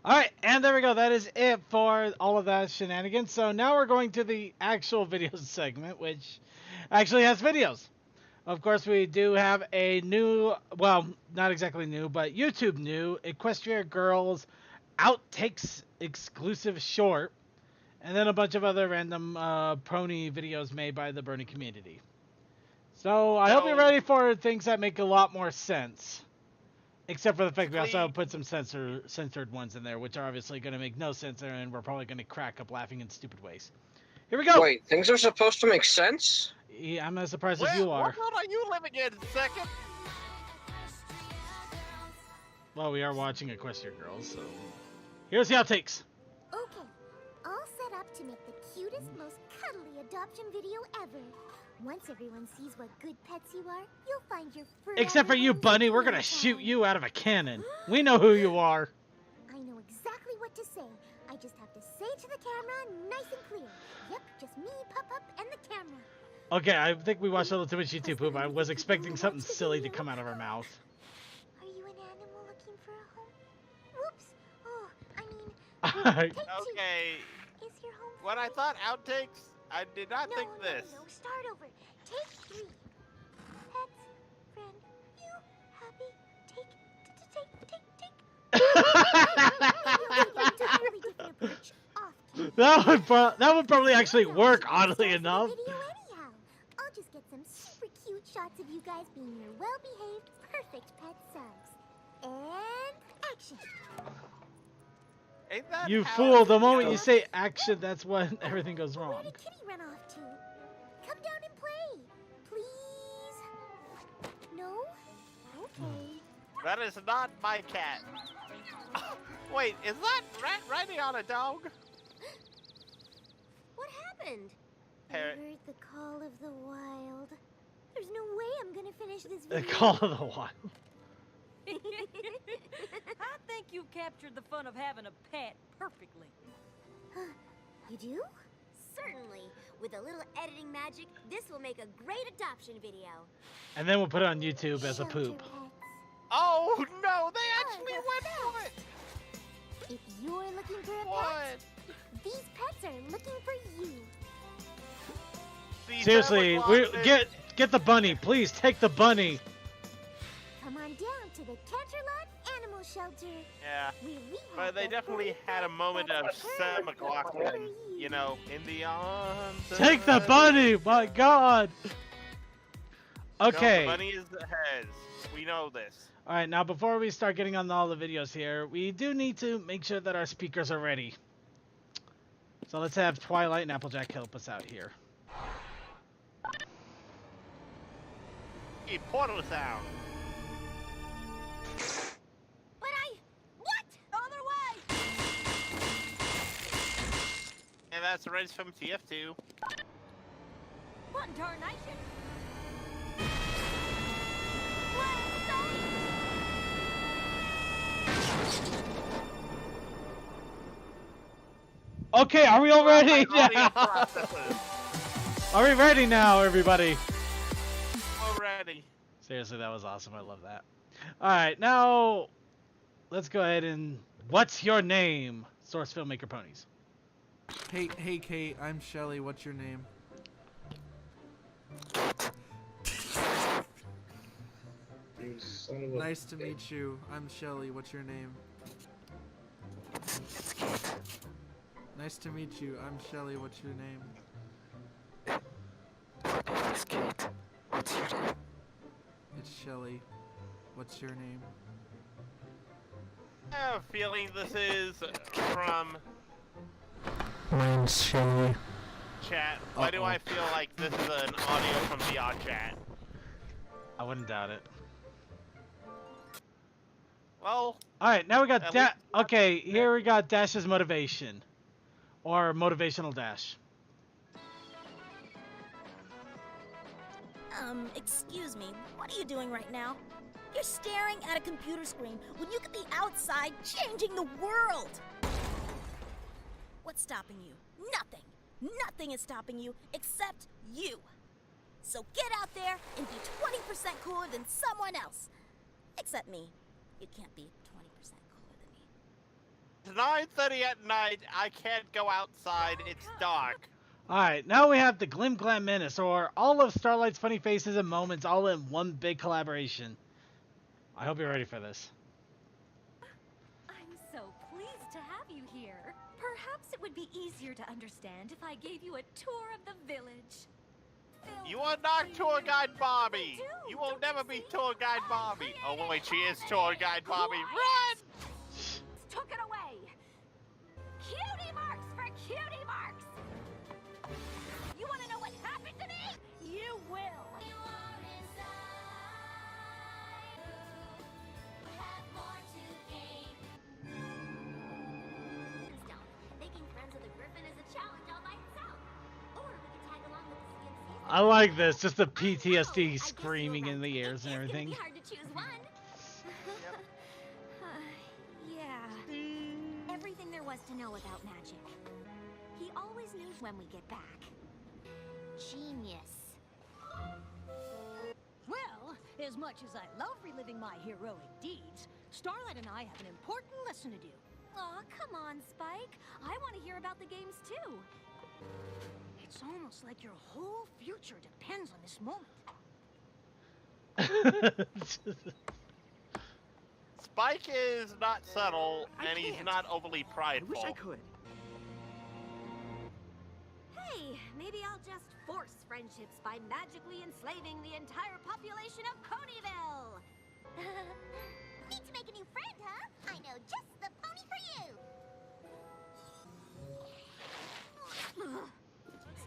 Alright, and there we go. That is it for all of that shenanigans. So now we're going to the actual videos segment, which actually has videos. Of course, we do have a new, well, not exactly new, but YouTube new Equestria Girls Outtakes exclusive short, and then a bunch of other random Brony videos made by the Brony community. So I hope you're ready for things that make a lot more sense. Except for the fact we also put some censored ones in there, which are obviously going to make no sense, and we're probably going to crack up laughing in stupid ways. Here we go! Wait, things are supposed to make sense? Yeah, I'm not surprised if you are. What world are you living in, second? Well, we are watching Equestria Girls, so... Here's the outtakes! Okay, all set up to make the cutest, most cuddly adoption video ever. Once everyone sees what good pets you are, you'll find your forever Except for you, Bunny, we're gonna shoot you out of a cannon. We know who you are. I know exactly what to say. I just have to say to the camera, nice and clear. Yep, just me, Pup-Pup, and the camera. Okay, I think we watched a little too much YouTube poop. I was expecting something silly to come out of her mouth. Are you an animal looking for a home? Whoops. Oh, I mean, take two. Okay. Is your home When I thought outtakes, I did not think this. No, start over. Take 3. Pets, friend, you, happy, take. That would probably actually work, oddly enough. I'll just get some super cute shots of you guys being your well-behaved, perfect pet selves. And action. Ain't that You how fool, the it moment you goes? say action, that's when everything goes Where wrong. did Kitty run off to? Come down and play, please. No? Okay. That is not my cat. Wait, is that rat riding on a dog? What happened? Parrot. I heard the call of the wild. There's no way I'm gonna finish this The video. Call of the Wild. I think you captured the fun of having a pet perfectly. You do? Certainly. With a little editing magic, this will make a great adoption video. And then we'll put it on YouTube as a Shelter poop. pets. Oh no, they actually went for it! If you're looking for a What? pet, these pets are looking for you. These Seriously, Everglades- get the bunny. Please take the bunny. Come on down to the Canterlot Animal Shelter. Yeah, Where we but have they the definitely very had a best moment of pets Sam perfect McLaughlin, for you know, in the arms. Take the bunny. My God. Okay. No, the bunny is the heads. We know this. All right. Now, before we start getting on all the videos here, we do need to make sure that our speakers are ready. So let's have Twilight and Applejack help us out here. Hey, portal sound. But what? Other way! And that's the race from TF2. What in tarnation? Okay. Are we all ready Audio now? processes. Are we ready now, everybody? We're ready. Seriously, that was awesome. I love that. All right, now let's go ahead and what's your name, Source Filmmaker Ponies? Hey, Kate, I'm Shelly. What's your name? You son of a Nice to meet you. I'm Shelly. What's your name? Nice to meet you. I'm Shelly. What's your name? It's Shelly. What's your name? I have a feeling this is from Mine's Shelly. chat. Why do I feel like this is an audio from the odd chat? I wouldn't doubt it. Well, All right, now we got At Da- least- Okay, here we got Dash's motivation, or motivational Dash. Excuse me, what are you doing right now? You're staring at a computer screen when you could be outside changing the world! What's stopping you? Nothing! Nothing is stopping you except you! So get out there and be 20% cooler than someone else! Except me. You can't be 20% cooler than me. 9:30 at night. I can't go outside. It's dark. Alright, now we have the Glim Glam Menace, or all of Starlight's funny faces and moments all in one big collaboration. I hope you're ready for this. I'm so pleased to have you here. Perhaps it would be easier to understand if I gave you a tour of the village. You are not tour guide Bobby. You will never be tour guide Bobby. Oh wait, she is tour guide Bobby. Run! Took it away. Cutie marks for cutie marks. You want to know what happened to me? You will. Making friends with a griffin is a challenge all by itself. Or we could tag along with the CNC. I like this, just the PTSD screaming in the ears and everything. It's gonna be hard to choose one. Yeah. Everything there was to know about magic. He always knew when we get back. Genius. Well, as much as I love reliving my heroic deeds, Starlight and I have an important lesson to do. Aw, come on, Spike. I want to hear about the games too. It's almost like your whole future depends on this moment. Spike is not subtle, I and he's can't. not overly prideful. I wish I could. Hey, maybe I'll just force friendships by magically enslaving the entire population of Ponyville. Need to make a new friend, huh? I know just the pony for you.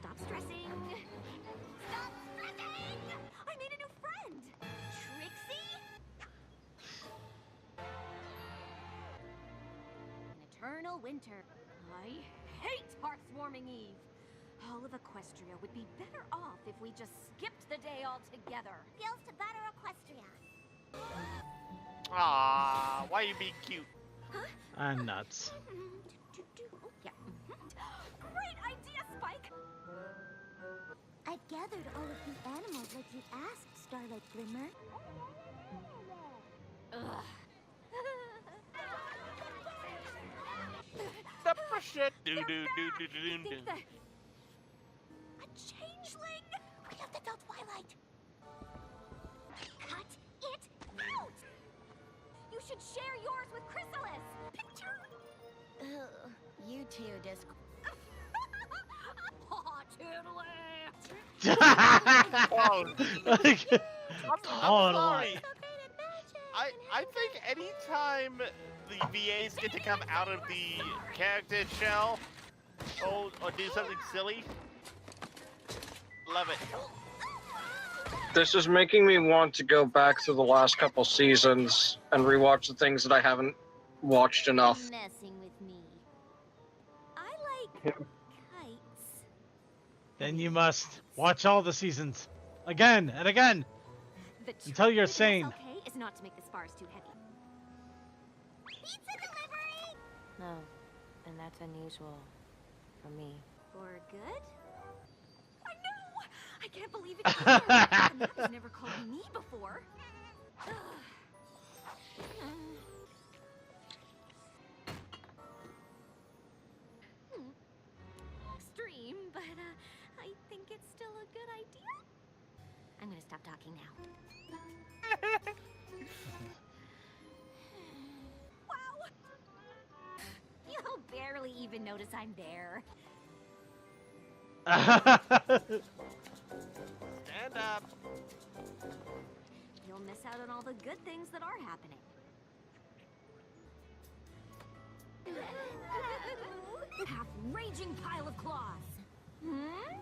Stop stressing. Stop stressing! I made a new friend. Trixie? An eternal winter. I hate Hearthwarming Eve. All of Equestria would be better off if we just skipped the day altogether. Girls to better Equestria. Aww, why you being cute? I'm nuts. Yeah. Great idea, Spike. I've gathered all of the animals like you asked, Starlight Glimmer. Ugh. The shit. Do They're do do back. do do I do. think that a changeling. We have to tell Twilight. Cut it out! You should share yours with Chrysalis. Picture. You two just. Aw, Toodaloo. Oh, Like, I'm totally. sorry. I think anytime the VAs get to come out of the character shell or do something silly, love it. This is making me want to go back through the last couple seasons and rewatch the things that I haven't watched enough. Messing with me. I like kites. Then you must watch all the seasons. Again and again. The Until you're trick to sane. this, okay, is not to make the spars too heavy. Pizza delivery! No, and that's unusual for me. For good? I know! I can't believe it either. The map has never called me before. Ugh. Extreme, but I think it's still a good idea. I'm gonna stop talking now. Wow! You'll barely even notice I'm there. Stand up. You'll miss out on all the good things that are happening. Half raging pile of claws. Hmm?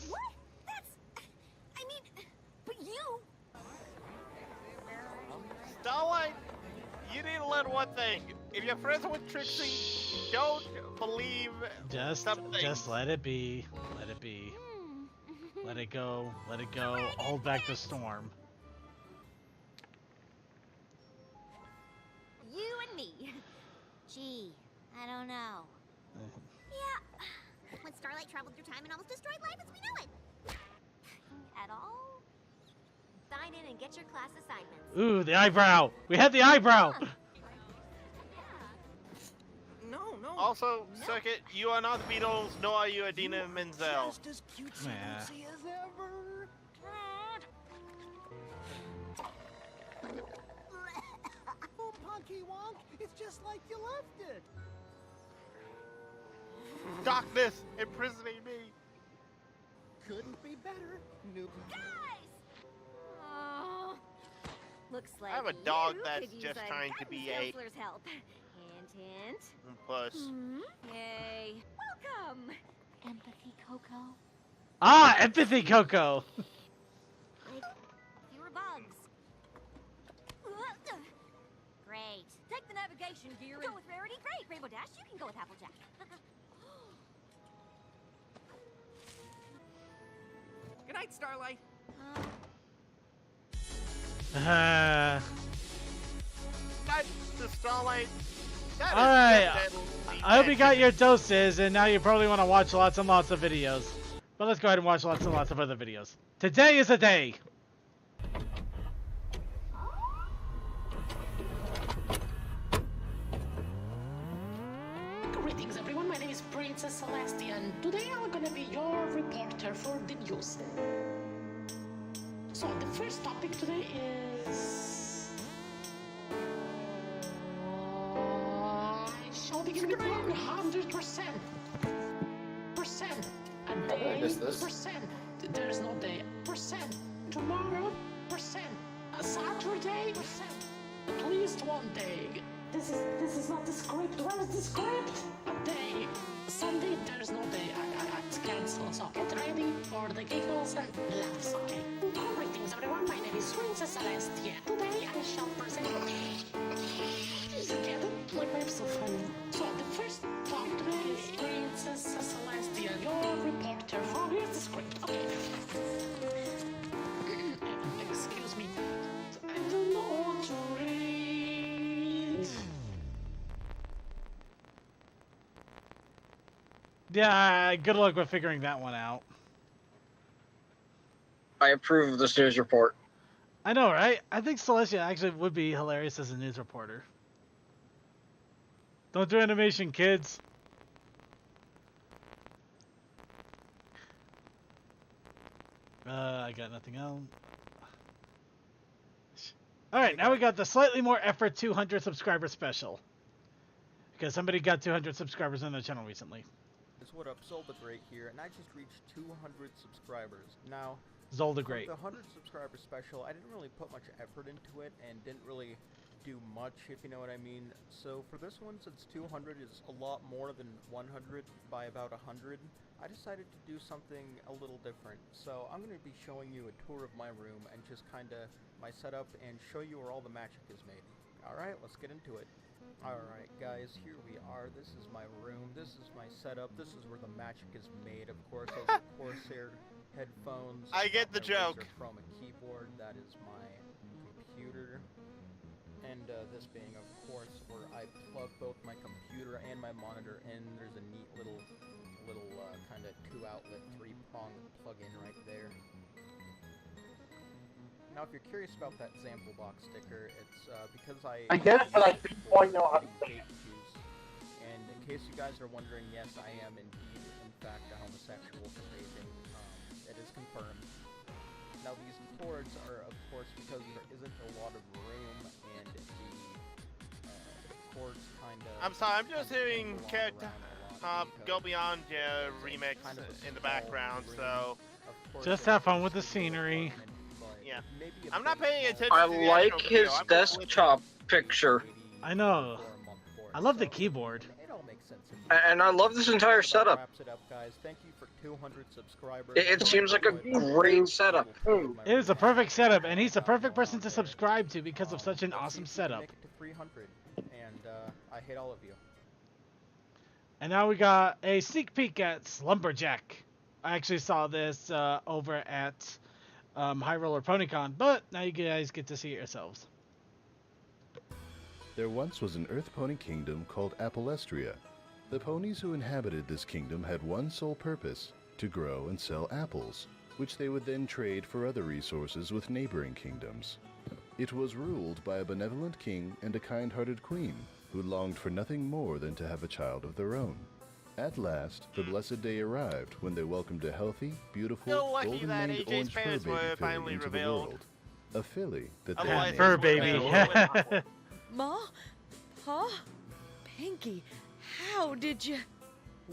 What? That's... I mean, but you... Starlight, you need to learn one thing. If you're friends with Trixie, don't believe something. Just let it be. Let it be. Let it go. Let it go. Hold back the storm. You and me. Gee, I don't know. Yeah. When Starlight traveled through time and almost destroyed life as we know it. At all? Sign in and get your class assignments. Ooh, the eyebrow. We had the eyebrow. no. Also, Circuit, you are not the Beatles, nor are you Adina Menzel. Just as cutesy Yeah. Lucy as ever. Oh, Punky Wonk, it's just like you left it. Darkness imprisoning me. Couldn't be better. New. Guys! Oh, looks like I have a dog you that's could use just a trying to guidance be a counselor's help. Hint, hint. puss. Yay. Welcome, Empathy Coco. Ah, empathy, Coco. Fewer bugs. Great. Take the navigation gear Go and... with Rarity? Great. Rainbow Dash, you can go with Applejack. Good night, Starlight. Uh, That's the Starlight. That is Alright, definitely I hope you got magic. your doses, and now you probably want to watch lots and lots of videos. But let's go ahead and watch lots and lots of other videos. Today is a day. Greetings everyone, my name is Princess Celestia and today I'm gonna be your reporter for the news. So the first topic today is... I shall begin with 100%. A day, percent. There's no day. Percent. Tomorrow, percent. A Saturday, percent. At least one day. This is not the script. Where is the script? A day. Sunday, there's no day. It's cancelled. So get ready for the giggles and laughs, okay? Greetings everyone, my name is Princess Celestia. Today I shall present... Get it? Like I'm so funny. So the first talk today is Princess Celestia, your reporter. Oh, here's the script. Okay. Excuse me. I don't know what to read. Yeah, good luck with figuring that one out. I approve of this news report. I know, right? I think Celestia actually would be hilarious as a news reporter. Don't do animation, kids. I got nothing else. Alright, now we got the slightly more effort 200 subscriber special. Because somebody got 200 subscribers on their channel recently. What up, Zolda Great here, and I just reached 200 subscribers. Now, Zolda Great. the 100 subscriber special, I didn't really put much effort into it, and didn't really do much, if you know what I mean. So for this one, since 200 is a lot more than 100 by about 100, I decided to do something a little different. So I'm going to be showing you a tour of my room, and just kinda my setup, and show you where all the magic is made. Alright, let's get into it. Alright guys, here we are. This is my room, this is my setup, this is where the magic is made, of course. Those are Corsair headphones. I get the joke. From a keyboard, that is my computer. And this being, of course, where I plug both my computer and my monitor in. There's a neat little kind of 2-outlet, 3-prong plug-in right there. Now, if you're curious about that sample box sticker, it's because I get it, but I didn't know how to say it. And in case you guys are wondering, yes, I am indeed, in fact, a homosexual for phasing. It is confirmed. Now, these cords are, of course, because there isn't a lot of room, and the cords kind of... I'm sorry, I'm just hearing Go Beyond remix in the background, so... Just have fun with the scenery. Yeah. I'm not paying attention I to the like actual his video. desktop picture. I know. I love the keyboard. And I love this entire setup. Wraps it up, guys. Thank you for 200 subscribers. It seems like a great setup. It is a perfect setup, and he's the perfect person to subscribe to because of such an awesome setup. Make it to 300, and I hate all of you. And now we got a sneak peek at Slumberjack. I actually saw this over at High Roller PonyCon, but now you guys get to see it yourselves. There once was an Earth Pony kingdom called Appalestria. The ponies who inhabited this kingdom had one sole purpose: to grow and sell apples, which they would then trade for other resources with neighboring kingdoms. It was ruled by a benevolent king and a kind-hearted queen, who longed for nothing more than to have a child of their own. At last, the blessed day arrived when they welcomed a healthy, beautiful, Feel lucky that golden-maned AJ's orange fur parents baby were filly finally into the revealed. world. A filly that they Otherwise, named Fur this would've baby. been Ma? Huh? Pinky, how did you...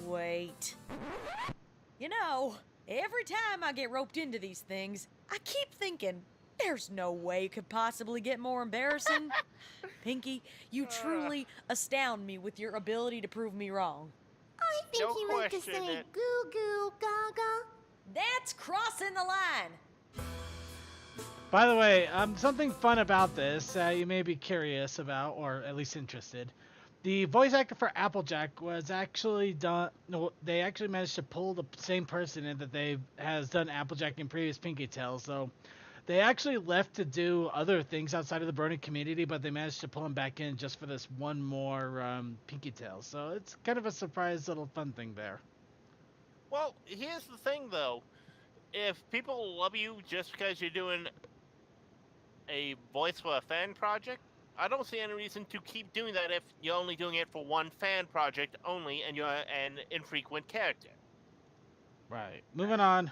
Wait. You know, every time I get roped into these things, I keep thinking, there's no way it could possibly get more embarrassing. Pinky, you truly astound me with your ability to prove me wrong. I think No he meant to question say it. goo goo gaga. That's crossing the line. By the way, something fun about this you may be curious about, or at least interested. The voice actor for Applejack was actually done. No, they actually managed to pull the same person in that has done Applejack in previous Pinky Tales. So they actually left to do other things outside of the Brony community, but they managed to pull him back in just for this one more Pinky Tales. So it's kind of a surprise little fun thing there. Well, here's the thing, though. If people love you just because you're doing a voice for a fan project, I don't see any reason to keep doing that if you're only doing it for one fan project only and you're an infrequent character. Right. Moving on.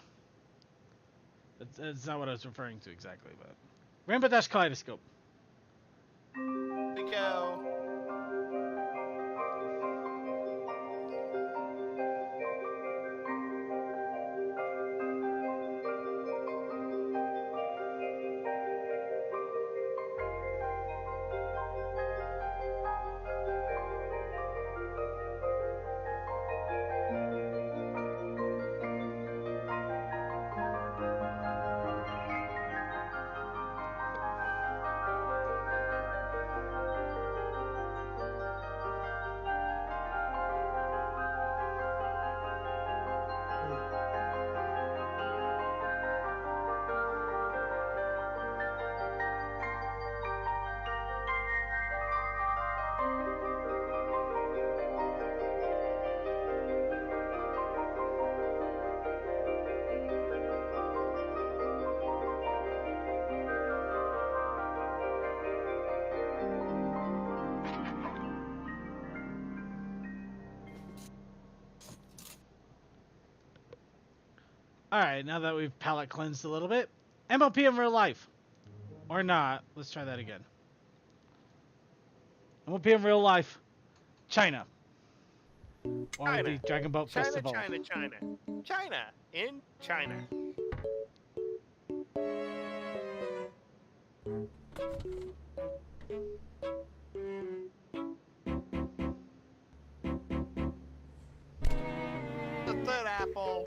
That's not what I was referring to exactly, but Rainbow Dash Kaleidoscope. We go. Alright, now that we've palate cleansed a little bit. MLP in real life. Or not. Let's try that again. MLP in real life. China. Or China. the Dragon Boat China, Festival. China. China. In China. The third apple.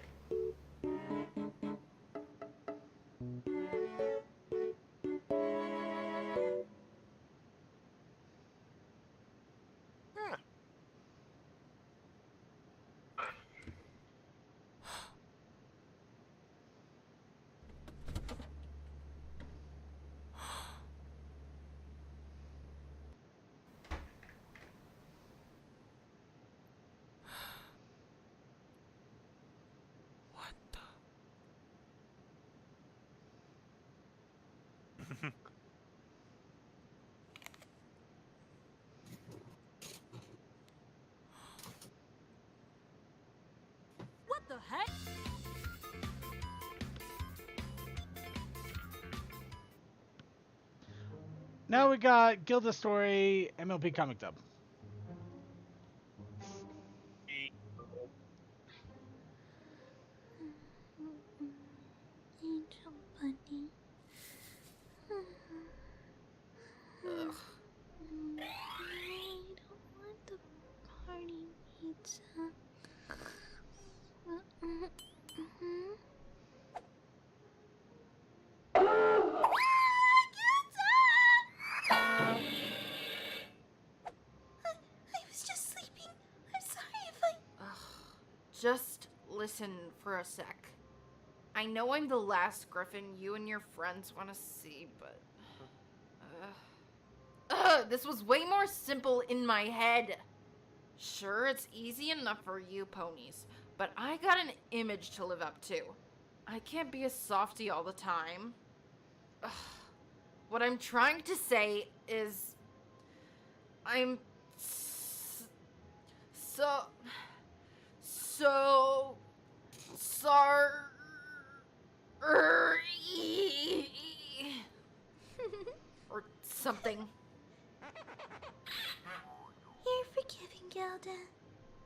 Huh. What the heck? Now we got Gilda Story MLP Comic Dub. Angel Bunny. Ugh. I don't want the party pizza. I was just sleeping. I'm sorry if I... Just listen for a sec. I know I'm the last griffin you and your friends want to see, but... this was way more simple in my head. Sure, it's easy enough for you ponies, but I got an image to live up to. I can't be a softie all the time. What I'm trying to say is... I'm Gilda.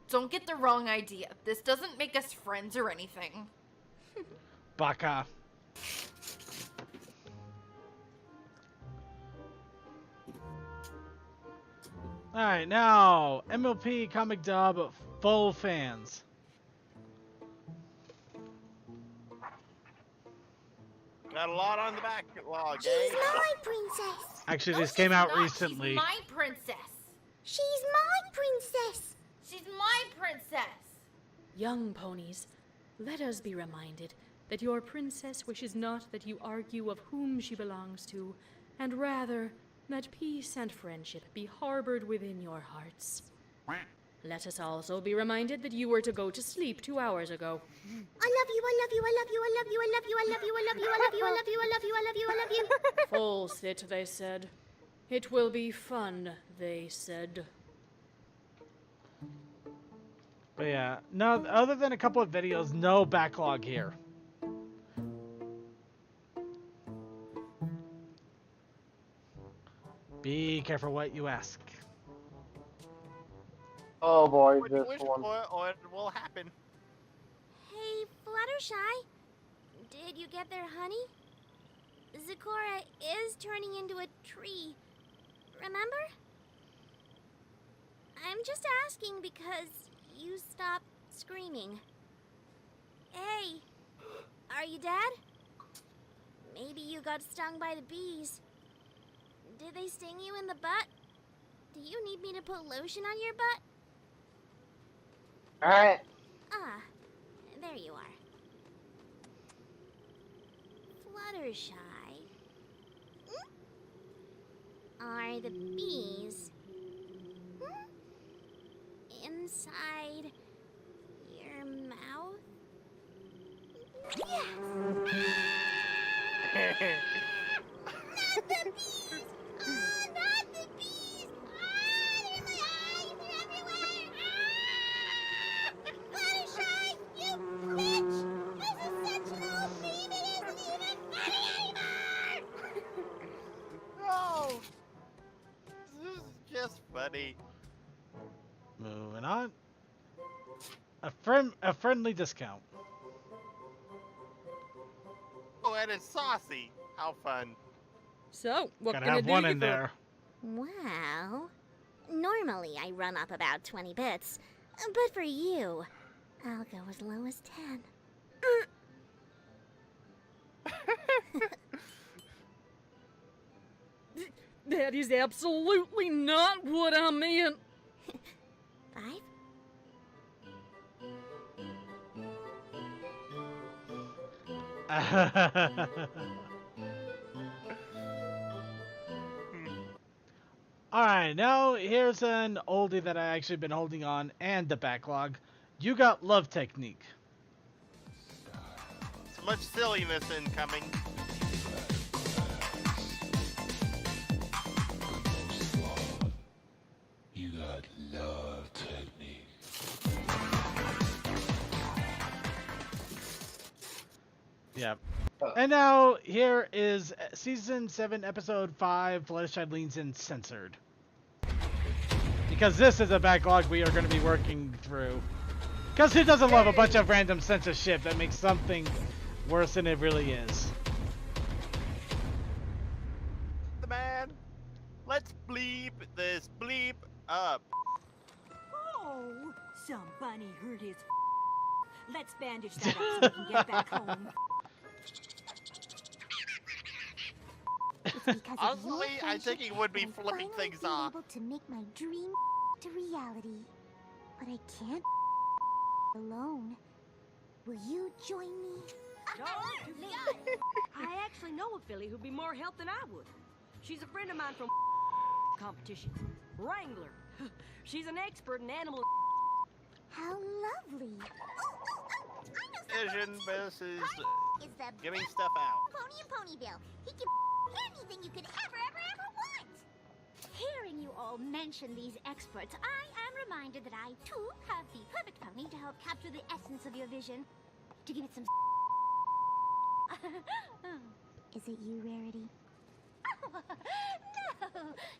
Don't get the wrong idea. This doesn't make us friends or anything. Baka. Alright, now, MLP Comic Dub full fans. Got a lot on the backlog, eh? She's my princess. Actually, No, this came she's out not. recently. She's my princess. She's my princess. She's my princess. Young ponies, let us be reminded that your princess wishes not that you argue of whom she belongs to, and rather that peace and friendship be harbored within your hearts. Let us also be reminded that you were to go to sleep 2 hours ago. I love you, I love you, I love you, I love you, I love you, I love you, I love you, I love you, I love you, I love you, I love you, I love you. Full sit, they said. It will be fun, they said. But yeah, no, other than a couple of videos, no backlog here. Be careful what you ask. Oh boy, What do you this wish one. for or it will happen? Hey, Fluttershy, did you get their honey? Zecora is turning into a tree, remember? I'm just asking because you stopped screaming. Hey, are you dead? Maybe you got stung by the bees. Did they sting you in the butt? Do you need me to put lotion on your butt? Alright. Ah, there you are. Fluttershy. Are the bees inside your mouth? Yes! Not the bees! Oh, not the bees! Ah, they're in my eyes! They're everywhere! Ah! Fluttershy, you bitch! This is such an old meme, it isn't even funny anymore! No! This is just funny. Moving on. A friendly discount. Oh, and it's saucy. How fun. So, what Gotta can I have do one you in for? there. Well, normally I run up about 20 bits, but for you, I'll go as low as 10. That is absolutely not what I meant. 5? Alright, now here's an oldie that I actually been holding on and the backlog. You Got Love Technique. So much silliness incoming. You got love technique. Yep. And now here is season 7, episode 5. Fluttershy leans in censored. Because this is a backlog we are going to be working through. Because who doesn't love a bunch of random censorship that makes something worse than it really is? The man. Let's bleep this bleep up. Oh, somebody hurt his. Let's bandage that up so we can get back home. Honestly, I think he would be flipping things off. Able to make my dream to reality, but I can't alone. Will you join me? I actually know a filly who'd be more help than I would. She's a friend of mine from competitions. Wrangler. She's an expert in animal. How lovely. Vision versus Is the giving stuff out. Pony and Ponyville. He can anything you could ever want. Hearing you all mention these experts, I am reminded that I too have the perfect pony to help capture the essence of your vision. To give it some. Is it you, Rarity?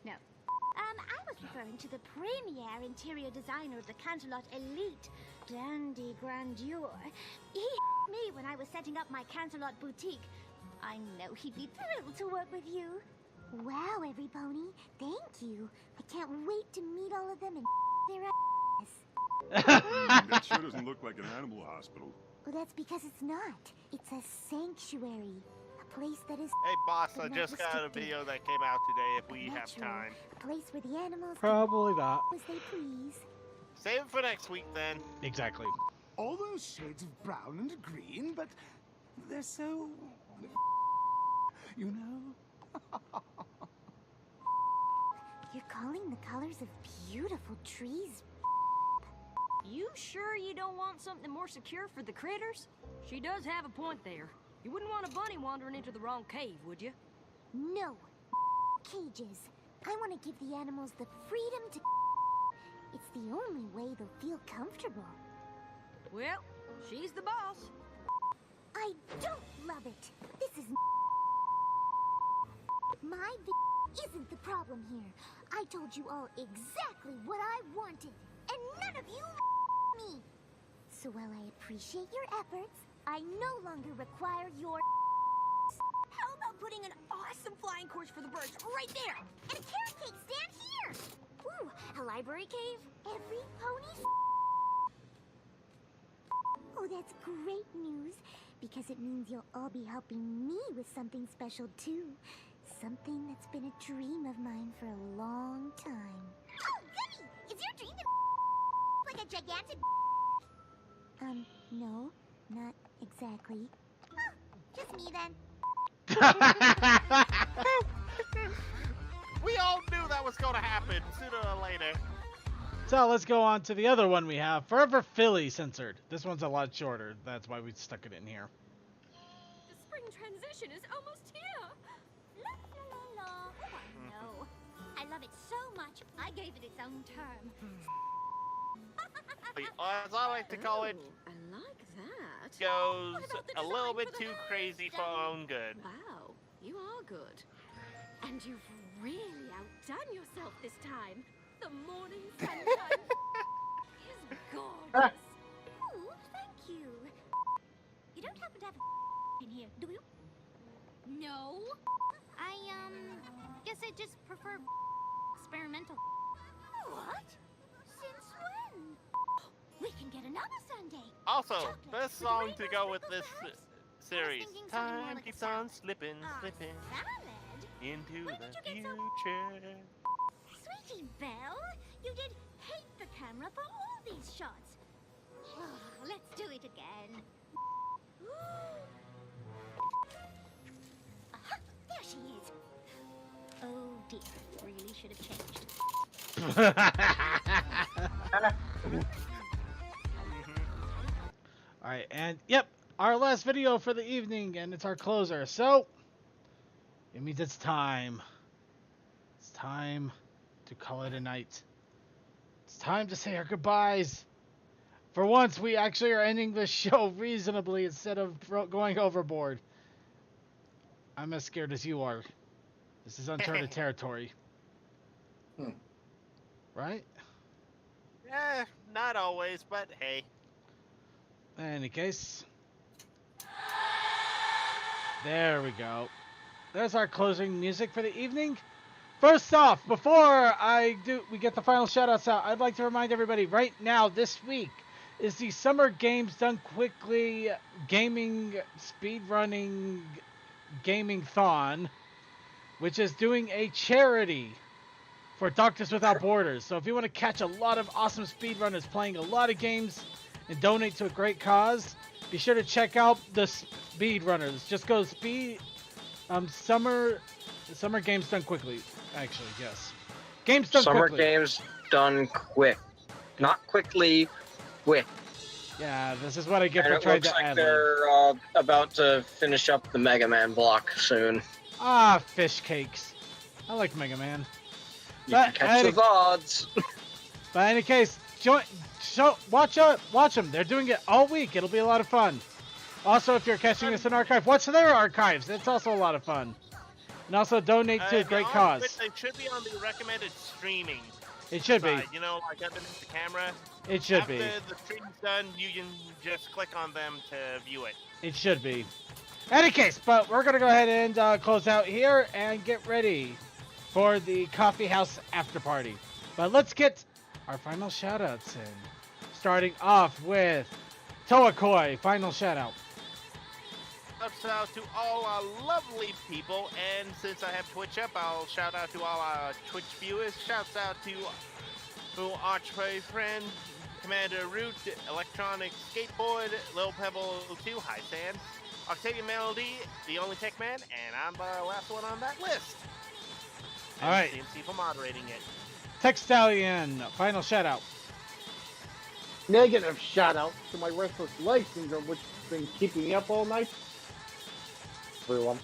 No. I was referring to the premier interior designer of the Canterlot Elite, Dandy Grandeur. He me when I was setting up my Canterlot boutique. I know he'd be thrilled to work with you. Wow, every pony, thank you. I can't wait to meet all of them and their ass. That sure doesn't look like an animal hospital. Well, that's because it's not. It's a sanctuary. A place that is... Hey, boss, but I not just got a restricted. video that came out today if we have Natural. time. A place where the animals Probably not. can do as they please. Save it for next week, then. Exactly. All those shades of brown and green, but they're so... you know? You're calling the colors of beautiful trees. You sure you don't want something more secure for the critters? She does have a point there. You wouldn't want a bunny wandering into the wrong cave, would you? No. Cages. I want to give the animals the freedom to... It's the only way they'll feel comfortable. Well, she's the boss. I don't love it. This is... My isn't the problem here. I told you all exactly what I wanted, and none of you me. So while I appreciate your efforts, I no longer require your... How about putting an awesome flying course for the birds right there? And a carrot cake stand here! Ooh, a library cave? Every pony... Oh, that's great news, because it means you'll all be helping me with something special too. Something that's been a dream of mine for a long time. Oh, goody! Is your dream to... like a gigantic... no, not exactly. Oh, just me then. We all knew that was going to happen sooner or later. So let's go on to the other one we have. Forever Philly censored. This one's a lot shorter. That's why we stuck it in here. The spring transition is almost here. La la la la. Oh, I know. I love it so much, I gave it its own term. As I like to call it, I like that. goes a little bit too crazy for our own good. Wow, you are good. And you've really outdone yourself this time. The morning sunshine is gorgeous. Oh, thank you. You don't happen to have in here, do you? No. I, guess I just prefer experimental. What? Since when? We can get another Sunday. Also, Chocolate best with song to rainbow go with sprinkles, this perhaps? series. thinking something more Time like a keeps salad. on slipping, slipping Salad? into Where the did you get so... future. Sweetie Belle, you did hate the camera for all these shots. Oh, let's do it again. Aha, there she is. Oh dear, really should have changed. Alright, and yep, our last video for the evening, and it's our closer. So, it means it's time. It's time to call it a night. It's time to say our goodbyes. For once, we actually are ending the show reasonably instead of going overboard. I'm as scared as you are. This is uncharted territory. Right? Eh, not always, but hey. In any case. There we go. There's our closing music for the evening. First off, before we get the final shoutouts out, I'd like to remind everybody right now, this week, is the Summer Games Done Quickly Gaming Speedrunning Gaming Thon, which is doing a charity for Doctors Without Borders. So if you want to catch a lot of awesome speedrunners playing a lot of games and donate to a great cause, be sure to check out the speedrunners. Just go Summer Games Done Quickly. Actually, yes. Games Done Summer Quickly. Games Done Quick. Not quickly, quick. Yeah, this is what I get And for it trying looks to like add. they're about to finish up the Mega Man block soon. Ah, fish cakes. I like Mega Man. You can catch the VODs. But in any case, watch them. They're doing it all week. It'll be a lot of fun. Also, if you're catching this in archive, watch their archives. It's also a lot of fun. And also donate to a great cause. They should be on the recommended streaming. It should be. You know, like underneath the camera. It should be. After the stream's done, you can just click on them to view it. It should be. Any case, but we're gonna go ahead and close out here and get ready for the coffee house after party. But let's get our final shout-outs in. Starting off with Toakoi, final shout-out. Shouts out to all our lovely people, and since I have Twitch up, I'll shout out to all our Twitch viewers. Shouts out to Archway Friend, Commander Root, Electronic Skateboard, Lil Pebble 2, Hi Sand, Octavian Melody, The Only Tech Man, and I'm the last one on that list. All right. CMC for moderating it. Textalion, final shout-out. Negative shout out to my restless leg syndrome, which has been keeping me up all night. Everyone.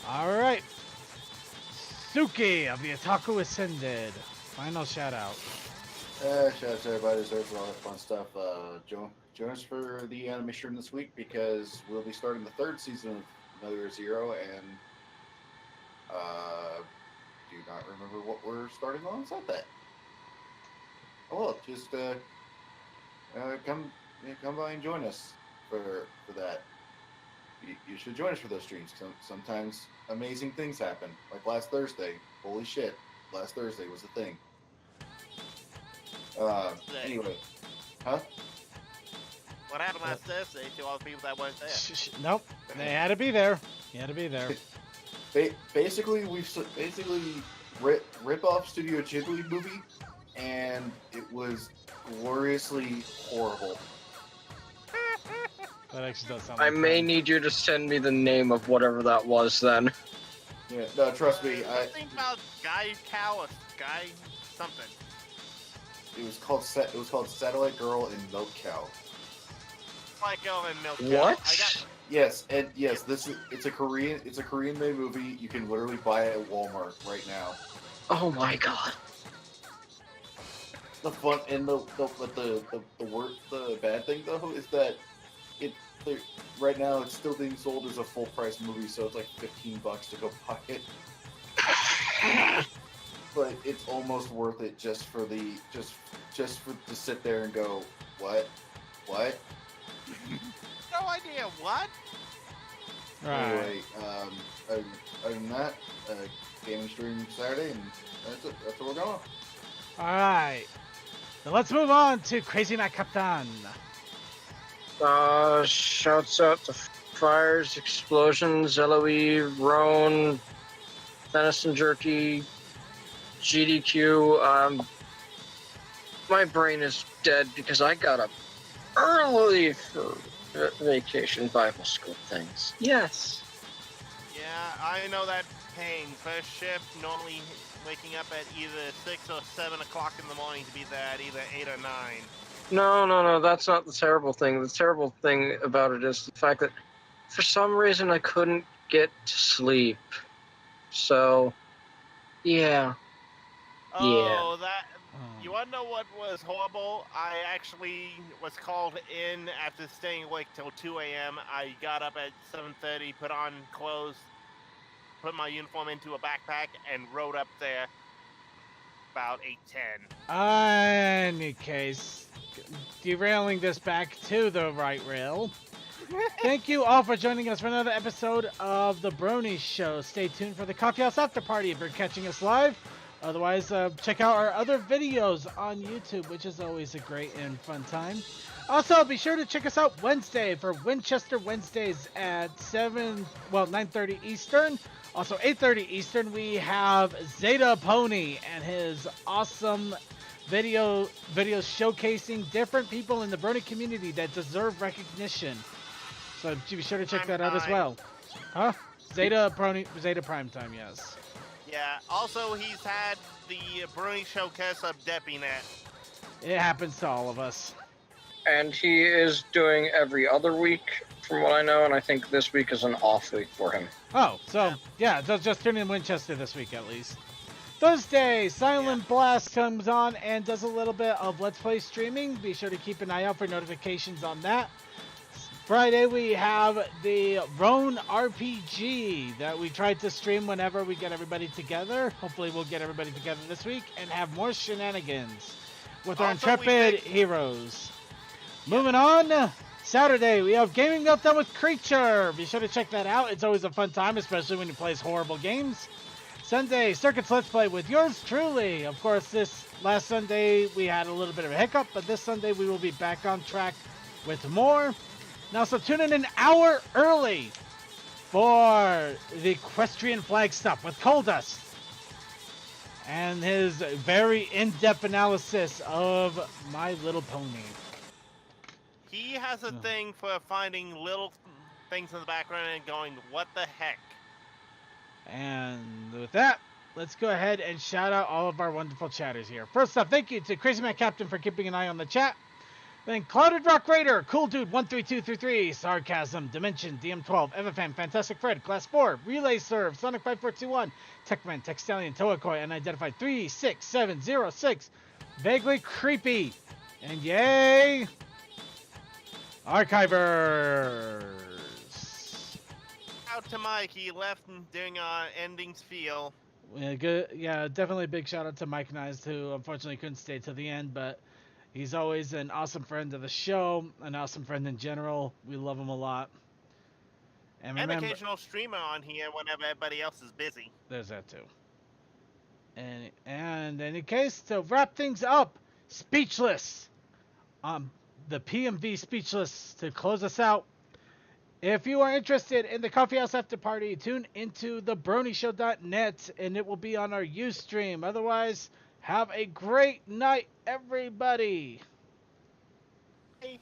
All right. Suki of the Otaku Ascended, final shout-out. Shout out to everybody who deserves all that fun stuff. Join us for the anime stream this week because we'll be starting the 3rd season of Metal Gear Zero, and do not remember what we're starting alongside that. Oh, well, just come by and join us for that. You should join us for those streams. Sometimes amazing things happen, like last Thursday. Holy shit, last Thursday was a thing. Anyway, huh? What happened last Thursday to all the people that weren't there? Nope, they had to be there. You had to be there. Basically, rip off Studio Ghibli movie, and it was gloriously horrible. That actually does sound. I may need you to send me the name of whatever that was then. Yeah, no, trust me. Something about Guy Cow or Guy something. It was called Satellite Girl and Milk Cow. Like Girl and Milk What? Cow. Yes, and yes, it's a Korean made movie. You can literally buy it at Walmart right now. Oh my god. The fun and the bad thing though is that right now it's still being sold as a full price movie, so it's like $15 to go buy it. But it's almost worth it just for to sit there and go, what? No idea what. Right. Anyway, other than that, gaming stream Saturday, and that's it. That's what we're going. All right. Now let's move on to Crazy Night Captain. Shouts out to Fires, Explosions, Eloise, Roan, Venison Jerky, GDQ. My brain is dead because I got up early for vacation Bible school things. Yes. Yeah, I know that pain. First shift, normally waking up at either 6 or 7 o'clock in the morning to be there at either 8 or 9. No, that's not the terrible thing. The terrible thing about it is the fact that for some reason I couldn't get to sleep. So, yeah. Oh, you wanna know what was horrible? I actually was called in after staying awake till 2 a.m. I got up at 7:30, put on clothes, put my uniform into a backpack, and rode up there about 8:10. Any case, derailing this back to the right rail. Thank you all for joining us for another episode of the Brony Show. Stay tuned for the Coffee House After Party if you're catching us live. Otherwise, check out our other videos on YouTube, which is always a great and fun time. Also, be sure to check us out Wednesday for Winchester Wednesdays at 9:30 Eastern. Also, 8:30 Eastern, we have Zeta Pony and his awesome videos showcasing different people in the Brony community that deserve recognition. So be sure to check that out as well. Huh? Zeta Prime Time, yes. Yeah, also he's had the Brony Showcase of DeppyNet. It happens to all of us. And he is doing every other week, from what I know, and I think this week is an off week for him. Oh, so, yeah, just tune in Winchester this week at least. Thursday, Silent Blast comes on and does a little bit of Let's Play streaming. Be sure to keep an eye out for notifications on that. Friday, we have the Roan RPG that we tried to stream whenever we get everybody together. Hopefully, we'll get everybody together this week and have more shenanigans with our intrepid heroes. Moving on, Saturday, we have Gaming Meltdown with Creature. Be sure to check that out. It's always a fun time, especially when he plays horrible games. Sunday, Circuits Let's Play with yours truly. Of course, this last Sunday, we had a little bit of a hiccup, but this Sunday, we will be back on track with more. Now, so tune in an hour early for the Equestrian Flag Stuff with Coldust and his very in-depth analysis of My Little Pony. He has a thing for finding little things in the background and going, what the heck? And with that, let's go ahead and shout out all of our wonderful chatters here. First off, thank you to Crazy Man Captain for keeping an eye on the chat. Then Clouded Rock Raider, Cool Dude 13233, Sarcasm, Dimension, DM12, Evafan, Fantastic Fred, Class 4, Relay Serve, Sonic 5421, Techman, Textalion, Toakoi, Unidentified 36706, Vaguely Creepy, and yay, Archivers. Out to Mike, he left during ending spiel. Yeah, good. Yeah, definitely a big shout out to Mike Nice, who unfortunately couldn't stay till the end, but he's always an awesome friend of the show, an awesome friend in general. We love him a lot. And remember, occasional streamer on here whenever everybody else is busy. There's that too. And in any case, to wrap things up, Speechless. The PMV Speechless to close us out. If you are interested in the Coffee House After Party, tune into the BronyShow.net and it will be on our Ustream. Otherwise, have a great night, everybody. Hey.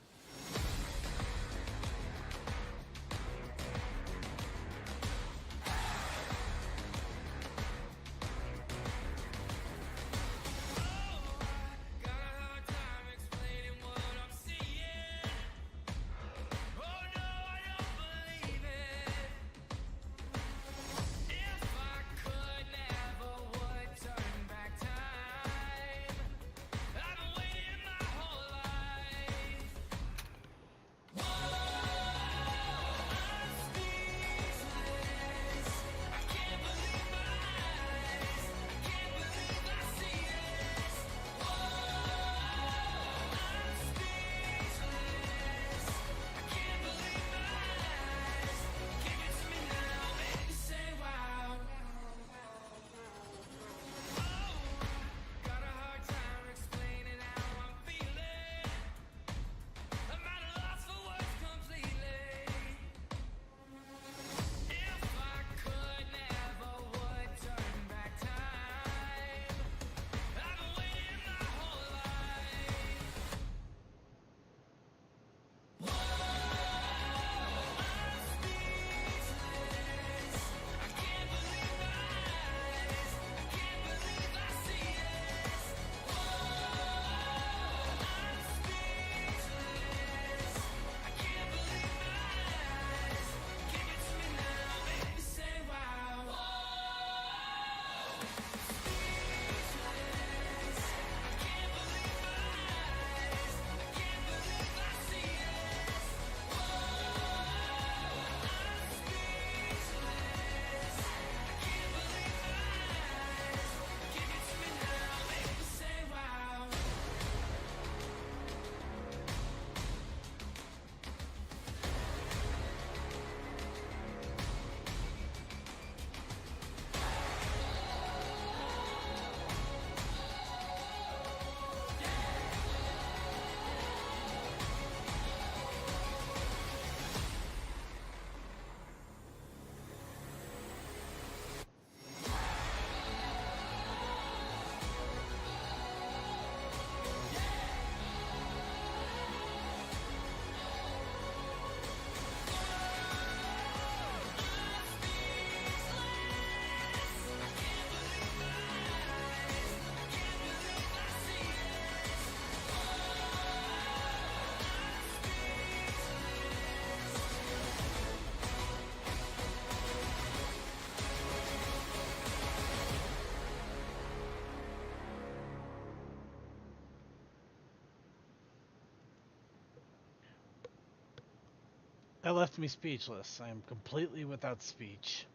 That left me speechless. I am completely without speech.